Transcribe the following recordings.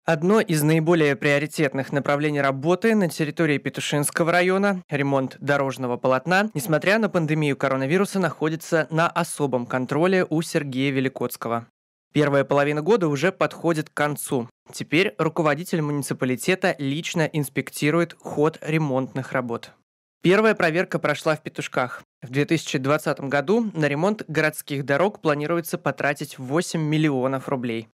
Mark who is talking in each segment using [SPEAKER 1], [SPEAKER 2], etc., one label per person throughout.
[SPEAKER 1] Одно из наиболее приоритетных направлений работы на территории Петушинского района – ремонт дорожного полотна, несмотря на пандемию коронавируса, находится на особом контроле у Сергея Великоцкого. Первая половина года уже подходит к концу. Теперь руководитель муниципалитета лично инспектирует ход ремонтных работ. Первая проверка прошла в Петушках. В 2020 году на ремонт городских дорог планируется потратить 8 миллионов рублей.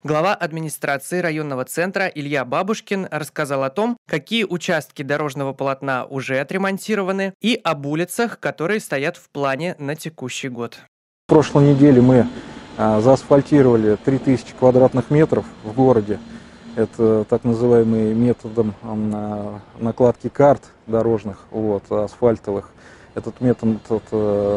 [SPEAKER 1] Глава администрации районного центра Илья Бабушкин рассказал о том, какие участки дорожного полотна уже отремонтированы, и об улицах, которые стоят в плане на текущий год.
[SPEAKER 2] В прошлой неделе мы заасфальтировали 3000 квадратных метров в городе. Это так называемый методом накладки карт дорожных, асфальтовых. Этот метод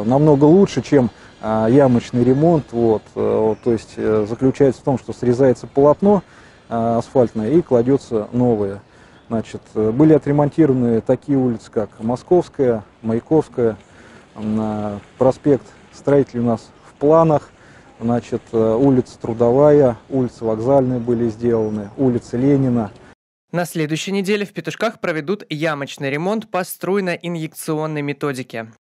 [SPEAKER 2] намного лучше, чем ямочный ремонт. То есть заключается в том, что срезается полотно асфальтное и кладется новое. Были отремонтированы такие улицы, как Московская, Маяковская, проспект Строителей у нас в планах. Улица Трудовая, улица Вокзальная были сделаны, улица Ленина.
[SPEAKER 1] На следующей неделе в Петушках проведут ямочный ремонт по струйно-инъекционной методике.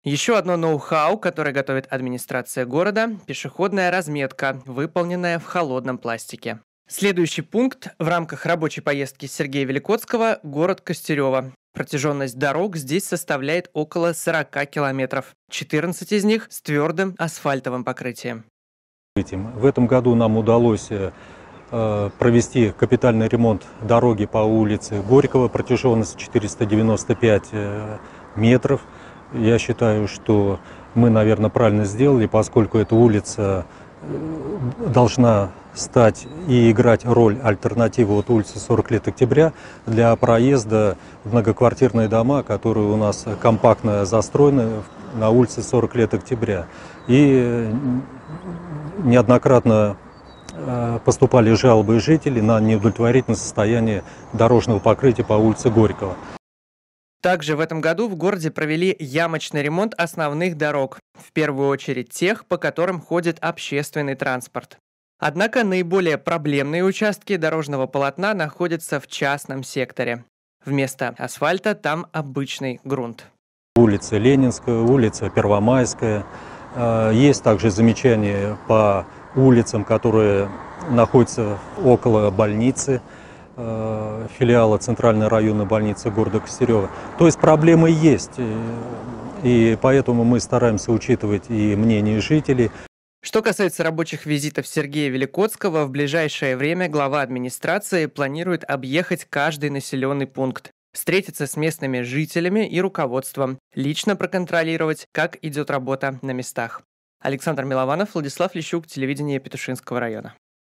[SPEAKER 1] Еще одно ноу-хау, которое готовит администрация города – пешеходная разметка, выполненная в холодном пластике. Следующий пункт в рамках рабочей поездки Сергея Великоцкого – город Костерево. Протяженность дорог здесь составляет около 40 километров, 14 из них с твердым асфальтовым покрытием.
[SPEAKER 3] В этом году нам удалось провести капитальный ремонт дороги по улице Горького, протяженность 495 метров. Я считаю, что мы, наверное, правильно сделали, поскольку эта улица должна стать и играть роль альтернативы от улицы 40 лет октября для проезда в многоквартирные дома, которые у нас компактно застроены на улице 40 лет октября. И неоднократно поступали жалобы жителей на неудовлетворительное состояние дорожного покрытия по улице Горького.
[SPEAKER 1] Также в этом году в городе провели ямочный ремонт основных дорог, в первую очередь тех, по которым ходит общественный транспорт. Однако наиболее проблемные участки дорожного полотна находятся в частном секторе. Вместо асфальта там обычный грунт.
[SPEAKER 3] Улица Ленинская, улица Первомайская. Есть также замечания по улицам, которые находятся около больницы, филиала Центральной районной больницы города Костерева. То есть проблемы есть, и поэтому мы стараемся учитывать и мнение жителей.
[SPEAKER 1] Что касается рабочих визитов Сергея Великоцкого, в ближайшее время глава администрации планирует объехать каждый населенный пункт, встретиться с местными жителями и руководством, лично проконтролировать, как идет работа на местах. Александр Милованов, Владислав Лещук, телевидение Петушинского района.